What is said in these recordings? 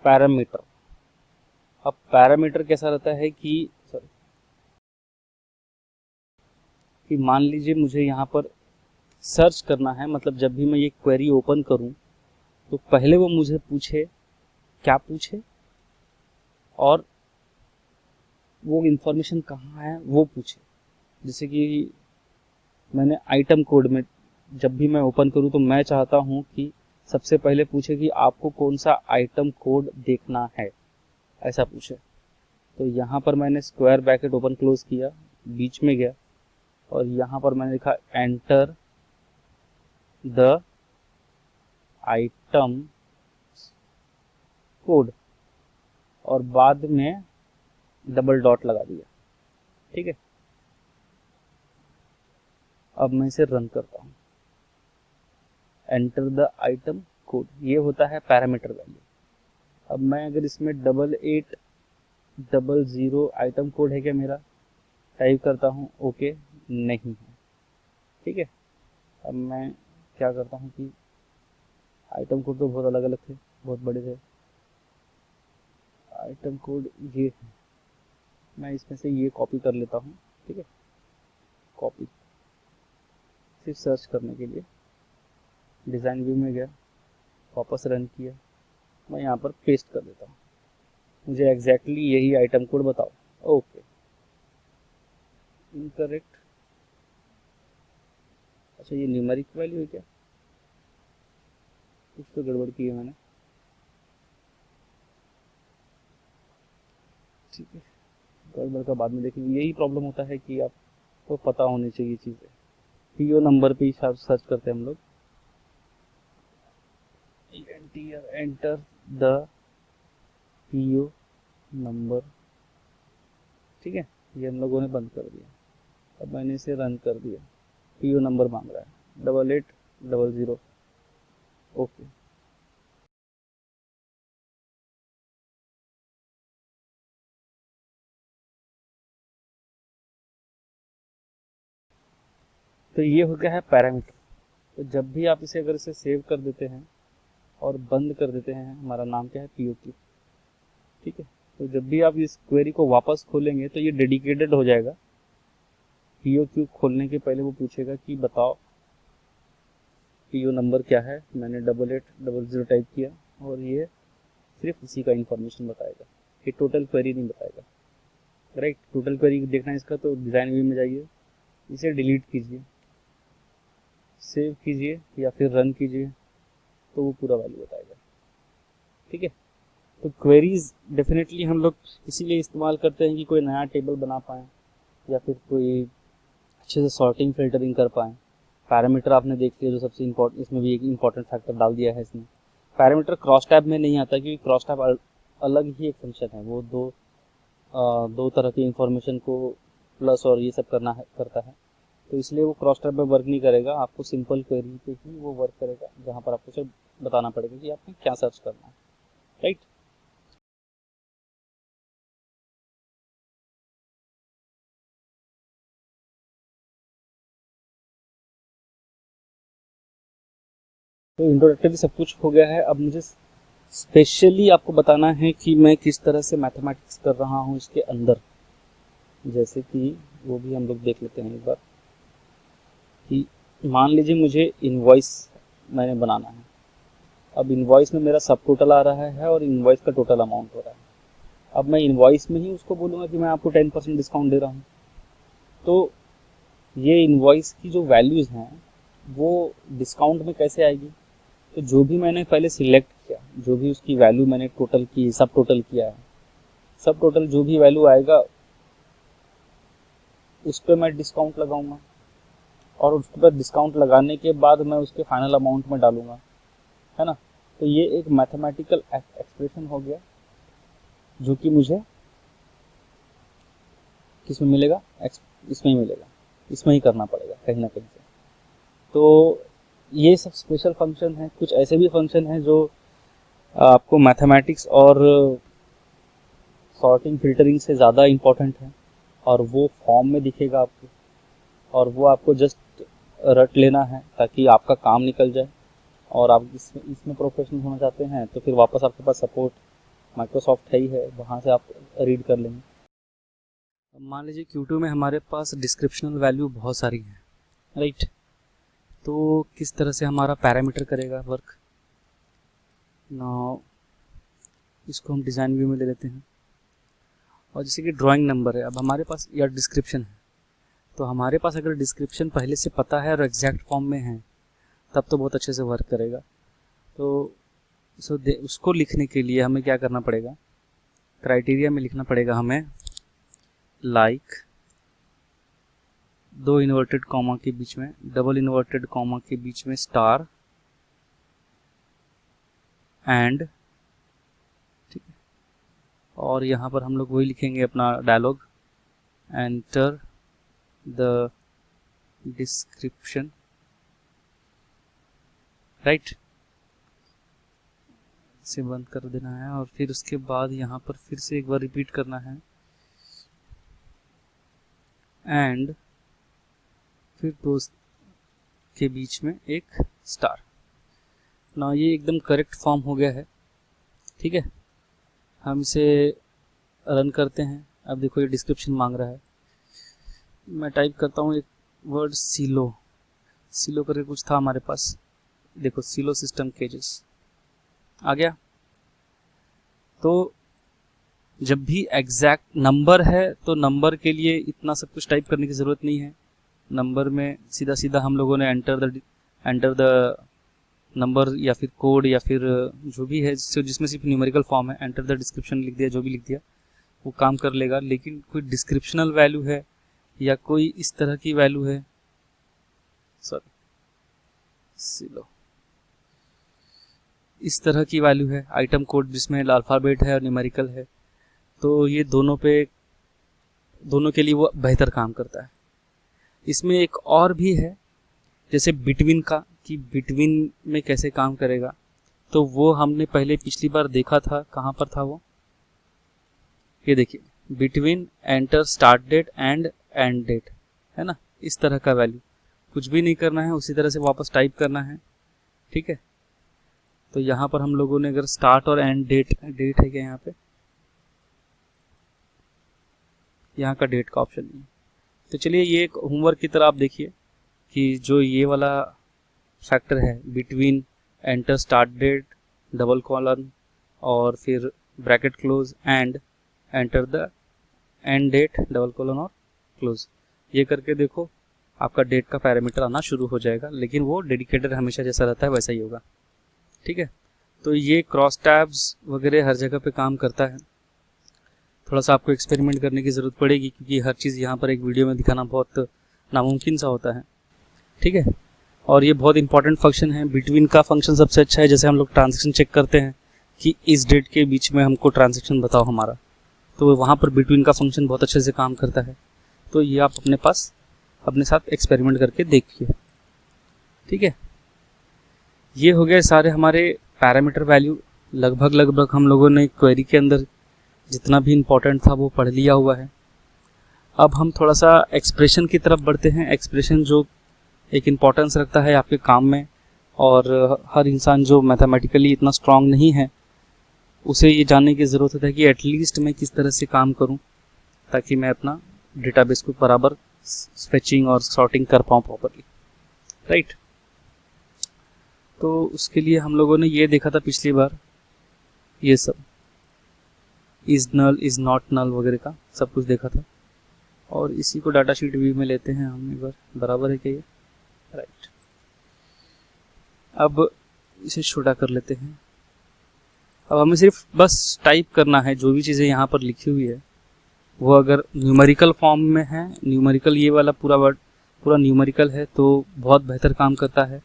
Parameter. अब parameter कैसा रहता है कि मान लीजिए मुझे यहाँ पर सर्च करना है, मतलब जब भी मैं ये क्वेरी ओपन करूँ तो पहले वो मुझे पूछे, क्या पूछे, और वो इंफॉर्मेशन कहाँ है वो पूछे। जैसे कि मैंने आइटम कोड में जब भी मैं ओपन करूँ तो मैं चाहता हूँ कि सबसे पहले पूछे कि आपको कौन सा आइटम कोड देखना है, ऐसा पूछे। तो यहाँ पर मैंने स्क्वायर ब्रैकेट ओपन क्लोज किया, बीच में गया और यहाँ पर मैंने लिखा एंटर द आइटम कोड और बाद में डबल डॉट लगा दिया। ठीक है, अब मैं इसे रन करता हूँ। एंटर द आइटम कोड, ये होता है पैरामीटर वैल्यू। अब मैं अगर इसमें 8800 आइटम कोड है क्या मेरा, टाइप करता हूँ, ओके, नहीं है। ठीक है, अब मैं क्या करता हूँ कि आइटम कोड तो बहुत अलग अलग थे, बहुत बड़े थे। आइटम कोड ये है, मैं इसमें से ये कॉपी कर लेता हूँ। ठीक है, कॉपी, सिर्फ सर्च करने के लिए डिज़ाइन व्यू में गया, वापस रन किया, मैं यहाँ पर पेस्ट कर देता हूँ, मुझे एग्जैक्टली यही आइटम कोड बताओ। Okay, incorrect. अच्छा, ये न्यूमेरिक वैल्यू है क्या, कुछ तो गड़बड़ की है मैंने। ठीक है, गड़बड़ का बाद में देखेंगे। यही प्रॉब्लम होता है कि आपको पता होनी चाहिए चीज़ें। पीओ नंबर पे ही सर्च करते हैं हम लोग। Enter the PO number. ठीक है, ये हम लोगों ने बंद कर दिया। अब मैंने इसे रन कर दिया, पीओ नंबर मांग रहा है 8800। ओके, तो ये हो गया है पैरामीटर। तो जब भी आप इसे अगर इसे सेव कर देते हैं और बंद कर देते हैं, हमारा नाम क्या है, पीओ क्यू। ठीक है, तो जब भी आप इस क्वेरी को वापस खोलेंगे तो ये डेडिकेटेड हो जाएगा। पीओ क्यू खोलने के पहले वो पूछेगा कि बताओ पीओ नंबर क्या है, मैंने 8800 टाइप किया और ये सिर्फ इसी का इंफॉर्मेशन बताएगा, ये टोटल क्वेरी नहीं बताएगा। राइट, टोटल क्वेरी देखना है इसका, तो डिज़ाइन व्यू में जाइए, इसे डिलीट कीजिए, सेव कीजिए या फिर रन कीजिए, तो वो पूरा वैल्यू बताएगा। ठीक है, तो क्वेरीज डेफिनेटली हम लोग इसीलिए इस्तेमाल करते हैं कि कोई नया टेबल बना पाएँ या फिर कोई अच्छे से सॉर्टिंग फिल्टरिंग कर पाएँ। पैरामीटर आपने देख लिया, जो सबसे इम्पोर्टेंट, इसमें भी एक इम्पोर्टेंट फैक्टर डाल दिया है इसने। पैरामीटर क्रॉस टैब में नहीं आता, क्योंकि क्रॉस टैब अलग ही एक फंक्शन है, वो दो तरह की इंफॉर्मेशन को प्लस और ये सब करता है, तो इसलिए वो क्रॉस टैब में वर्क नहीं करेगा। आपको सिंपल क्वेरी पे ही वो वर्क करेगा, जहाँ पर आपको सिर्फ बताना पड़ेगा कि आपने क्या सर्च करना है। राइट, तो इंट्रोडक्टरी सब कुछ हो गया है। अब मुझे स्पेशली आपको बताना है कि मैं किस तरह से मैथमेटिक्स कर रहा हूँ इसके अंदर। जैसे कि वो भी हम लोग देख लेते हैं एक बार, कि मान लीजिए मुझे इनवॉइस मैंने बनाना है। अब इनवॉइस में मेरा सब टोटल आ रहा है और इनवॉइस का टोटल अमाउंट हो रहा है। अब मैं इनवॉइस में ही उसको बोलूँगा कि मैं आपको 10% डिस्काउंट दे रहा हूँ, तो ये इनवॉइस की जो वैल्यूज़ हैं वो डिस्काउंट में कैसे आएगी। तो जो भी मैंने पहले सिलेक्ट किया, जो भी उसकी वैल्यू मैंने टोटल की, सब टोटल किया है, सब टोटल जो भी वैल्यू आएगा उस पर मैं डिस्काउंट लगाऊंगा और उस पर डिस्काउंट लगाने के बाद मैं उसके फाइनल अमाउंट में डालूंगा, है ना। तो ये एक मैथमेटिकल एक्सप्रेशन हो गया, जो कि मुझे किस में मिलेगा, इसमें ही मिलेगा, इसमें ही करना पड़ेगा कहीं ना कहीं से। तो ये सब स्पेशल फंक्शन है। कुछ ऐसे भी फंक्शन हैं जो आपको मैथमेटिक्स और सॉर्टिंग फिल्टरिंग से ज़्यादा इम्पोर्टेंट है, और वो फॉर्म में दिखेगा आपको, और वो आपको जस्ट रट लेना है ताकि आपका काम निकल जाए। और आप इसमें प्रोफेशनल होना चाहते हैं तो फिर वापस आपके पास सपोर्ट माइक्रोसॉफ्ट है ही है, वहाँ से आप रीड कर लेंगे। अब मान लीजिए Q2 में हमारे पास डिस्क्रिप्शनल वैल्यू बहुत सारी हैं, राइट। तो किस तरह से हमारा पैरामीटर करेगा वर्क ना, इसको हम डिज़ाइन व्यू में ले लेते हैं। और जैसे कि ड्राइंग नंबर है, अब हमारे पास या डिस्क्रिप्शन है, तो हमारे पास अगर डिस्क्रिप्शन पहले से पता है और एग्जैक्ट फॉर्म में है तब तो बहुत अच्छे से वर्क करेगा। तो उसको लिखने के लिए हमें क्या करना पड़ेगा, क्राइटेरिया में लिखना पड़ेगा हमें लाइक, दो इन्वर्टेड कॉमा के बीच में, डबल इन्वर्टेड कॉमा के बीच में स्टार एंड, ठीक है। और यहाँ पर हम लोग वही लिखेंगे अपना dialogue, enter the description, right, से बंद कर देना है। और फिर उसके बाद यहाँ पर फिर से एक बार रिपीट करना है एंड फिर दोस्त के बीच में एक स्टार ना। ये एकदम करेक्ट फॉर्म हो गया है, ठीक है। हम इसे रन करते हैं। अब देखो ये डिस्क्रिप्शन मांग रहा है, मैं टाइप करता हूँ एक वर्ड सिलो, सिलो करके कुछ था हमारे पास, देखो सिलो सिस्टम केजेस आ गया। तो जब भी एग्जैक्ट नंबर है तो नंबर के लिए इतना सब कुछ टाइप करने की ज़रूरत नहीं है। नंबर में सीधा सीधा हम लोगों ने एंटर द नंबर या फिर कोड या फिर जो भी है जिसमें सिर्फ न्यूमेरिकल फॉर्म है, एंटर द डिस्क्रिप्शन लिख दिया, जो भी लिख दिया वो काम कर लेगा। लेकिन कोई डिस्क्रिप्शनल वैल्यू है या कोई इस तरह की वैल्यू है, सॉरी सिलो, इस तरह की वैल्यू है, आइटम कोड जिसमें अल्फ़ाबेट है और न्यूमेरिकल है, तो ये दोनों के लिए वो बेहतर काम करता है। इसमें एक और भी है जैसे बिटवीन का, कि बिटवीन में कैसे काम करेगा, तो वो हमने पहले पिछली बार देखा था। कहाँ पर था वो, ये देखिए, between enter start date and end date, है ना। इस तरह का वैल्यू कुछ भी नहीं करना है, उसी तरह से वापस टाइप करना है, ठीक है। तो यहाँ पर हम लोगों ने अगर स्टार्ट और एंड डेट है क्या, यहाँ पे यहाँ का डेट का ऑप्शन नहीं है। तो चलिए ये एक होमवर्क की तरह आप देखिए कि जो ये वाला फैक्टर है between enter start date double colon और फिर bracket close and enter the end date double colon और क्लोज, ये करके देखो आपका डेट का पैरामीटर आना शुरू हो जाएगा। लेकिन वो डेडिकेटेड हमेशा जैसा रहता है वैसा ही होगा, ठीक है। तो ये क्रॉस टैब्स वगैरह हर जगह पे काम करता है। थोड़ा सा आपको एक्सपेरिमेंट करने की ज़रूरत पड़ेगी क्योंकि हर चीज़ यहाँ पर एक वीडियो में दिखाना बहुत नामुमकिन सा होता है, ठीक है। और ये बहुत इंपॉर्टेंट फंक्शन है। बिटवीन का फंक्शन सबसे अच्छा है, जैसे हम लोग ट्रांजेक्शन चेक करते हैं कि इस डेट के बीच में हमको ट्रांजेक्शन बताओ हमारा, तो वहाँ पर बिटवीन का फंक्शन बहुत अच्छे से काम करता है। तो ये आप अपने साथ एक्सपेरिमेंट करके देखिए, ठीक है। ये हो गए सारे हमारे पैरामीटर वैल्यू। लगभग हम लोगों ने क्वेरी के अंदर जितना भी इम्पोर्टेंट था वो पढ़ लिया हुआ है। अब हम थोड़ा सा एक्सप्रेशन की तरफ बढ़ते हैं। एक्सप्रेशन जो एक इम्पोर्टेंस रखता है आपके काम में, और हर इंसान जो मैथमेटिकली इतना स्ट्रांग नहीं है उसे ये जानने की ज़रूरत है कि एटलीस्ट मैं किस तरह से काम करूं ताकि मैं अपना डेटाबेस को बराबर फेचिंग और सॉर्टिंग कर पाऊँ प्रॉपरली, राइट। तो उसके लिए हम लोगों ने ये देखा था पिछली बार, ये सब is null is not null वगैरह का सब कुछ देखा था। और इसी को डाटा शीट व्यू में लेते हैं हम एक बार, बराबर है क्या ये, राइट। अब इसे छोटा कर लेते हैं। अब हमें सिर्फ बस टाइप करना है जो भी चीज़ें यहाँ पर लिखी हुई है वो अगर न्यूमेरिकल फॉर्म में है, न्यूमेरिकल ये वाला पूरा वर्ड पूरा न्यूमेरिकल है तो बहुत बेहतर काम करता है।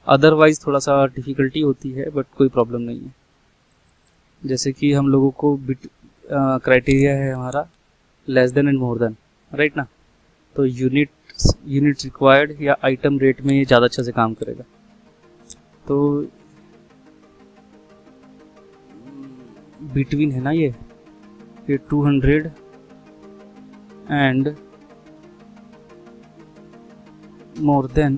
अदरवाइज़ थोड़ा सा डिफ़िकल्टी होती है, बट कोई प्रॉब्लम नहीं है। जैसे कि हम लोगों को क्राइटेरिया है हमारा less than and more than, right ना। तो यूनिट रिक्वायर्ड या आइटम रेट में ये ज़्यादा अच्छे से काम करेगा। तो बिटवीन है ना ये 200 एंड मोर देन,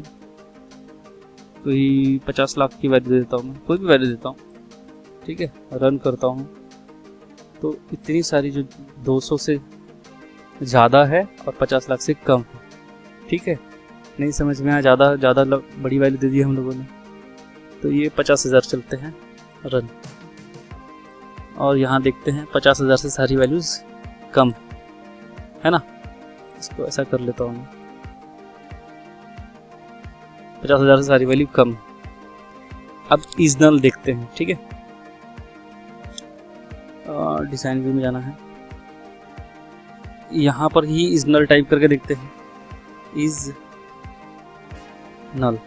तो ये 50 लाख की वैल्यू देता हूँ मैं, कोई भी वैल्यू देता हूँ, ठीक है। रन करता हूँ तो इतनी सारी जो 200 से ज़्यादा है और 50 लाख से कम है, ठीक है। नहीं समझ में आया, ज़्यादा बड़ी वैल्यू दे दी हम लोगों ने, तो ये 50,000 चलते हैं रन। और यहाँ देखते हैं 50,000 से सारी वैल्यूज़ कम है ना, इसको ऐसा कर लेता हूँ मैं, 50,000 से सारी वैल्यू कम। अब इज नल देखते हैं, ठीक है। डिज़ाइन व्यू में जाना है, यहाँ पर ही इज नल टाइप करके देखते हैं, इज नल।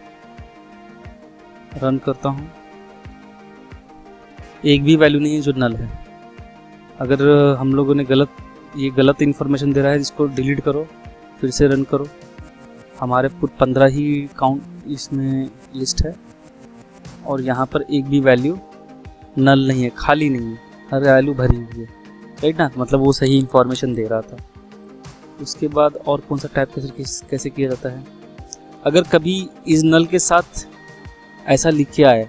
रन करता हूँ, एक भी वैल्यू नहीं है जो नल है। अगर हम लोगों ने गलत इन्फॉर्मेशन दे रहा है, जिसको डिलीट करो, फिर से रन करो। हमारे 15 ही काउंट इसमें लिस्ट है और यहाँ पर एक भी वैल्यू नल नहीं है, खाली नहीं है, हर वैल्यू भरी हुई है, राइट ना। मतलब वो सही इन्फॉर्मेशन दे रहा था। उसके बाद और कौन सा टाइप कैसे किया जाता है, अगर कभी इज नल के साथ ऐसा लिख के आए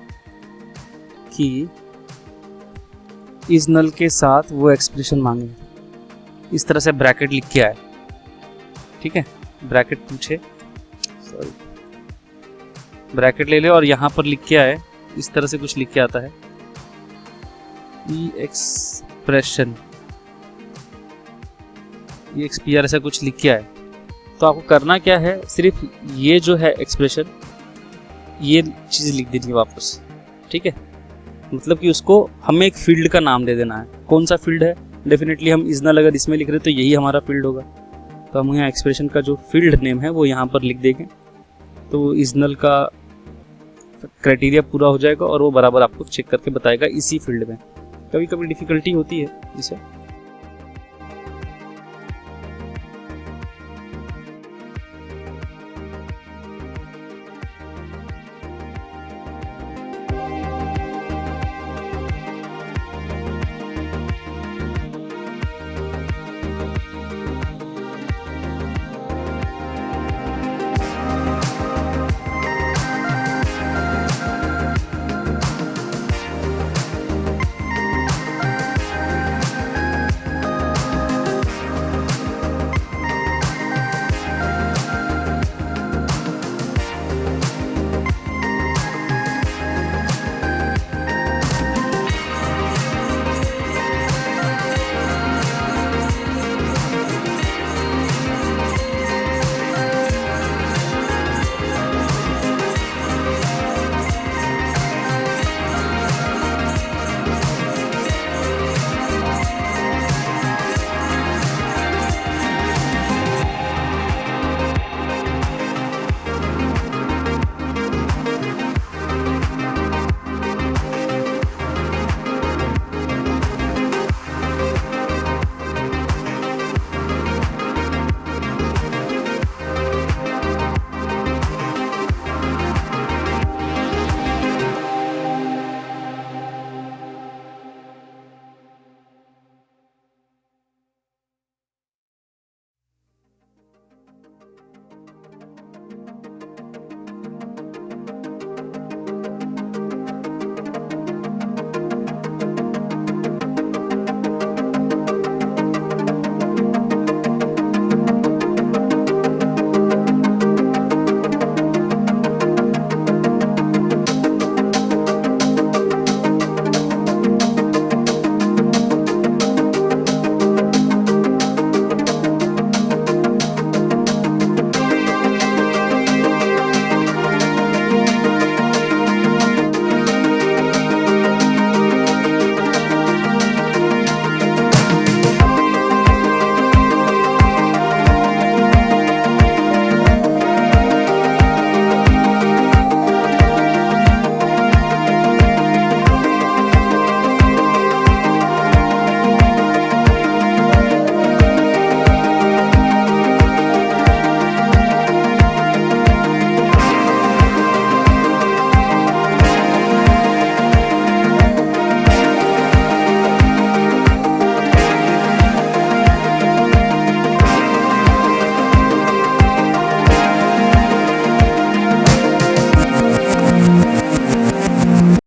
कि इज नल के साथ वो एक्सप्रेशन मांगे, इस तरह से ब्रैकेट लिख के आए, ठीक है, ब्रैकेट पूछे, सॉरी ब्रैकेट ले ले और यहाँ पर लिख के आए, इस तरह से कुछ लिख के आता है, ई एक्सप्रेशन, ये एक्सपीआर ऐसा कुछ लिख के आए, तो आपको करना क्या है, सिर्फ ये जो है एक्सप्रेशन, ये चीज़ लिख देनी वापस, ठीक है। मतलब कि उसको हमें एक फील्ड का नाम दे देना है। कौन सा फील्ड है, डेफिनेटली हम इज नल अगर इसमें लिख रहे हैं तो यही हमारा फील्ड होगा, तो हम यहाँ एक्सप्रेशन का जो फील्ड नेम है वो यहाँ पर लिख देंगे, तो इज नल का क्राइटेरिया पूरा हो जाएगा और वो बराबर आपको चेक करके बताएगा इसी फील्ड में। कभी कभी डिफ़िकल्टी होती है इसे